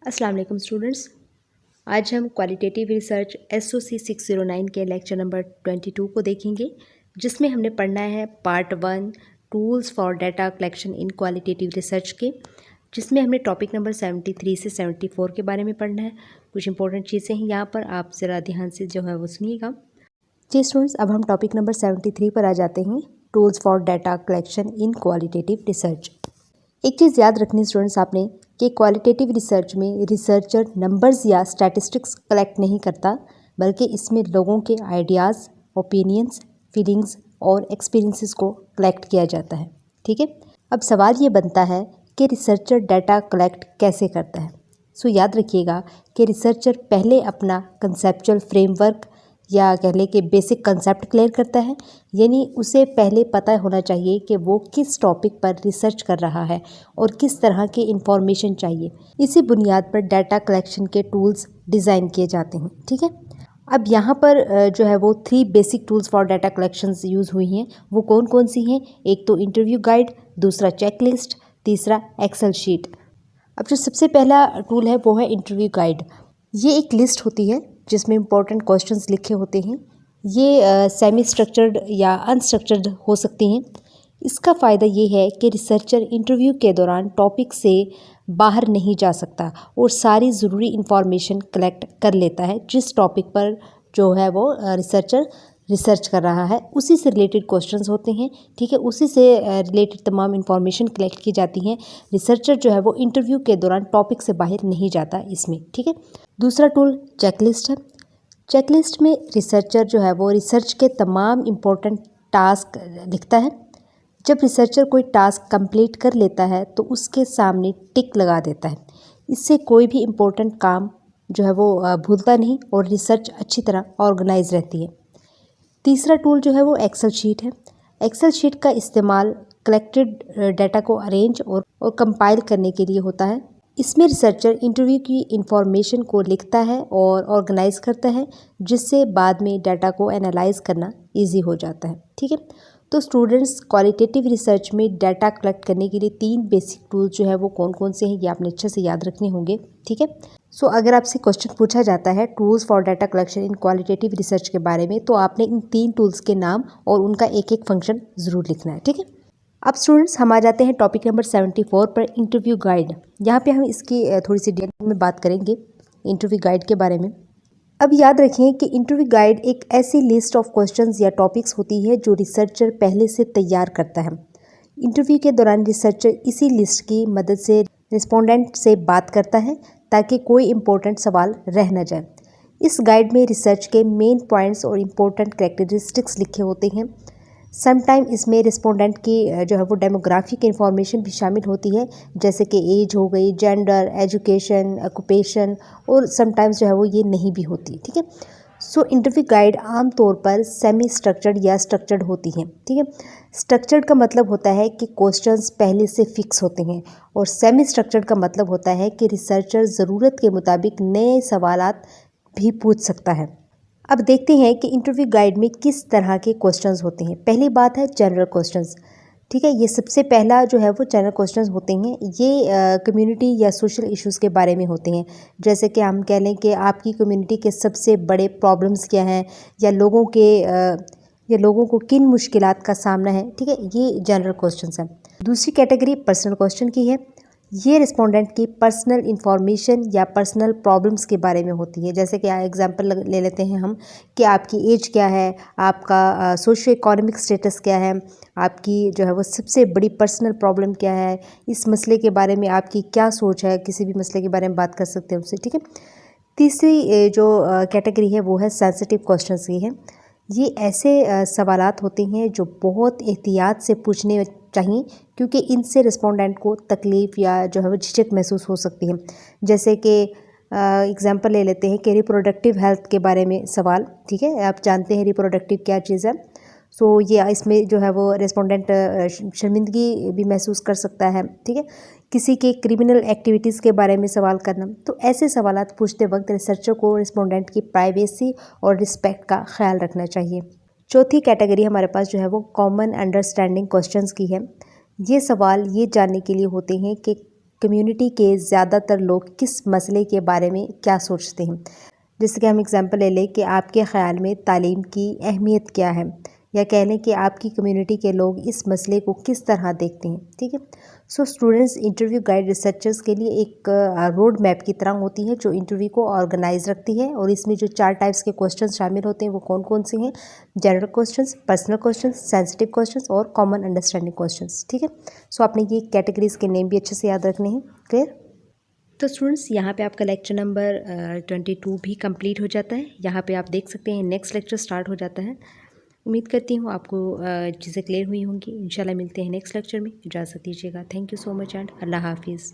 अस्सलाम वालेकुम स्टूडेंट्स। आज हम क्वालिटेटिव रिसर्च SOC 609 के लेक्चर नंबर 22 को देखेंगे, जिसमें हमने पढ़ना है part 1 tools for data collection in qualitative research के, जिसमें हमने टॉपिक नंबर 73 से 74 के बारे में पढ़ना है। कुछ इंपॉर्टेंट चीज़ें हैं यहाँ पर, आप ज़रा ध्यान से जो है वो सुनिएगा। जी स्टूडेंट्स, अब हम टॉपिक नंबर 73 पर आ जाते हैं, tools for data collection in qualitative research. एक चीज़ याद रखनी स्टूडेंट्स आपने कि क्वालिटेटिव रिसर्च में रिसर्चर नंबर्स या स्टैटिस्टिक्स कलेक्ट नहीं करता, बल्कि इसमें लोगों के आइडियाज़, ओपिनियंस, फीलिंग्स और एक्सपीरियंसेस को कलेक्ट किया जाता है। ठीक है, अब सवाल ये बनता है कि रिसर्चर डाटा कलेक्ट कैसे करता है। सो याद रखिएगा कि रिसर्चर पहले अपना कंसेप्चुअल फ्रेमवर्क या कह लें कि बेसिक कंसेप्ट क्लियर करता है, यानी उसे पहले पता होना चाहिए कि वो किस टॉपिक पर रिसर्च कर रहा है और किस तरह की इंफॉर्मेशन चाहिए। इसी बुनियाद पर डाटा कलेक्शन के टूल्स डिज़ाइन किए जाते हैं। ठीक है, अब यहाँ पर जो है वो 3 basic tools for data collections use हुई हैं। वो कौन कौन सी हैं? एक तो इंटरव्यू गाइड, दूसरा चेकलिस्ट, तीसरा एक्सेल शीट। अब जो सबसे पहला टूल है वो है इंटरव्यू गाइड। ये एक लिस्ट होती है जिसमें इंपॉर्टेंट क्वेश्चंस लिखे होते हैं। ये सेमी स्ट्रक्चर्ड या अनस्ट्रक्चर्ड हो सकती हैं। इसका फ़ायदा ये है कि रिसर्चर इंटरव्यू के दौरान टॉपिक से बाहर नहीं जा सकता और सारी ज़रूरी इंफॉर्मेशन कलेक्ट कर लेता है। जिस टॉपिक पर जो है वो रिसर्चर रिसर्च कर रहा है उसी से रिलेटेड क्वेश्चंस होते हैं। ठीक है, उसी से रिलेटेड तमाम इंफॉर्मेशन कलेक्ट की जाती हैं। रिसर्चर जो है वो इंटरव्यू के दौरान टॉपिक से बाहर नहीं जाता इसमें। ठीक है, दूसरा टूल चेकलिस्ट है। चेकलिस्ट में रिसर्चर जो है वो रिसर्च के तमाम इम्पोर्टेंट टास्क लिखता है। जब रिसर्चर कोई टास्क कंप्लीट कर लेता है तो उसके सामने टिक लगा देता है। इससे कोई भी इम्पोर्टेंट काम जो है वो भूलता नहीं और रिसर्च अच्छी तरह ऑर्गेनाइज रहती है। तीसरा टूल जो है वो एक्सेल शीट है। एक्सेल शीट का इस्तेमाल कलेक्टेड डाटा को अरेंज और कंपाइल करने के लिए होता है। इसमें रिसर्चर इंटरव्यू की इंफॉर्मेशन को लिखता है और ऑर्गेनाइज करता है, जिससे बाद में डाटा को एनालाइज करना इजी हो जाता है। ठीक है, तो स्टूडेंट्स क्वालिटेटिव रिसर्च में डाटा कलेक्ट करने के लिए 3 बेसिक टूल्स जो है वो कौन कौन से हैं ये आपने अच्छे से याद रखने होंगे। ठीक है, सो अगर आपसे क्वेश्चन पूछा जाता है tools for data collection in qualitative research के बारे में, तो आपने इन 3 टूल्स के नाम और उनका एक एक फंक्शन ज़रूर लिखना है। ठीक है, अब स्टूडेंट्स हम आ जाते हैं टॉपिक नंबर 74 पर, इंटरव्यू गाइड। यहाँ पे हम इसकी थोड़ी सी डिटेल में बात करेंगे इंटरव्यू गाइड के बारे में। अब याद रखें कि इंटरव्यू गाइड एक ऐसी लिस्ट ऑफ क्वेश्चंस या टॉपिक्स होती है जो रिसर्चर पहले से तैयार करता है। इंटरव्यू के दौरान रिसर्चर इसी लिस्ट की मदद से रिस्पोंडेंट से बात करता है ताकि कोई इम्पोर्टेंट सवाल रह न जाए। इस गाइड में रिसर्च के मेन पॉइंट्स और इम्पोर्टेंट कैरेक्टरिस्टिक्स लिखे होते हैं। समटाइम इसमें रिस्पोंडेंट की जो है वो डेमोग्राफिक इंफॉर्मेशन भी शामिल होती है, जैसे कि एज हो गई, जेंडर, एजुकेशन, ऑक्यूपेशन, और समटाइम्स जो है वो ये नहीं भी होती। ठीक है, सो इंटरव्यू गाइड आमतौर पर सेमी स्ट्रक्चर्ड या स्ट्रक्चर्ड होती हैं। ठीक है, स्ट्रक्चर्ड का मतलब होता है कि क्वेश्चंस पहले से फिक्स होते हैं और सेमी स्ट्रक्चर्ड का मतलब होता है कि रिसर्चर ज़रूरत के मुताबिक नए सवालात भी पूछ सकता है। अब देखते हैं कि इंटरव्यू गाइड में किस तरह के क्वेश्चंस होते हैं। पहली बात है जनरल क्वेश्चंस। ठीक है, ये सबसे पहला जो है वो जनरल क्वेश्चंस होते हैं। ये कम्युनिटी या सोशल इश्यूज़ के बारे में होते हैं, जैसे कि हम कह लें कि आपकी कम्युनिटी के सबसे बड़े प्रॉब्लम्स क्या हैं, या लोगों को किन मुश्किलात का सामना है। ठीक है, ये जनरल क्वेश्चंस हैं। दूसरी कैटेगरी पर्सनल क्वेश्चन की है। ये रिस्पोंडेंट की पर्सनल इंफॉर्मेशन या पर्सनल प्रॉब्लम्स के बारे में होती है, जैसे कि एग्जांपल ले लेते हैं हम कि आपकी एज क्या है, आपका सोशो इकोनॉमिक स्टेटस क्या है, आपकी जो है वो सबसे बड़ी पर्सनल प्रॉब्लम क्या है, इस मसले के बारे में आपकी क्या सोच है, किसी भी मसले के बारे में बात कर सकते हैं उससे। ठीक है, तीसरी जो कैटेगरी है वो है सेंसिटिव क्वेश्चंस की है। ये ऐसे सवालात होते हैं जो बहुत एहतियात से पूछने चाहिए, क्योंकि इनसे रिस्पोंडेंट को तकलीफ़ या जो है वो झिझक महसूस हो सकती है। जैसे कि एग्जांपल ले लेते हैं कि रिप्रोडक्टिव हेल्थ के बारे में सवाल। ठीक है, आप जानते हैं रिप्रोडक्टिव क्या चीज़ है। सो ये इसमें जो है वो रिस्पोंडेंट शर्मिंदगी भी महसूस कर सकता है। ठीक है, किसी के क्रिमिनल एक्टिविटीज़ के बारे में सवाल करना। तो ऐसे सवालात पूछते वक्त रिसर्चर को रिस्पोंडेंट की प्राइवेसी और रिस्पेक्ट का ख्याल रखना चाहिए। चौथी कैटेगरी हमारे पास जो है वो कॉमन अंडरस्टैंडिंग क्वेश्चंस की है। ये सवाल ये जानने के लिए होते हैं कि कम्युनिटी के ज़्यादातर लोग किस मसले के बारे में क्या सोचते हैं। जैसे कि हम एग्जांपल ले लें कि आपके ख़्याल में तालीम की अहमियत क्या है, या कह लें कि आपकी कम्युनिटी के लोग इस मसले को किस तरह देखते हैं। ठीक है। So students interview guide researchers के लिए एक रोड मैप की तरह होती है जो इंटरव्यू को ऑर्गेनाइज रखती है। और इसमें जो 4 टाइप्स के क्वेश्चन शामिल होते हैं वो कौन कौन से हैं? General questions, personal questions, sensitive questions और कॉमन अंडरस्टैंडिंग क्वेश्चंस। ठीक है। सो आपने ये कैटेगरीज के नेम भी अच्छे से याद रखने हैं। क्लियर? तो स्टूडेंट्स यहाँ पे आपका लेक्चर नंबर 22 भी कंप्लीट हो जाता है। यहाँ पे आप देख सकते हैं नेक्स्ट लेक्चर स्टार्ट हो जाता है। उम्मीद करती हूँ आपको चीज़ें क्लियर हुई होंगी। इंशाल्लाह मिलते हैं नेक्स्ट लेक्चर में। इजाज़त दीजिएगा। Thank you so much and अल्लाह हाफिज़।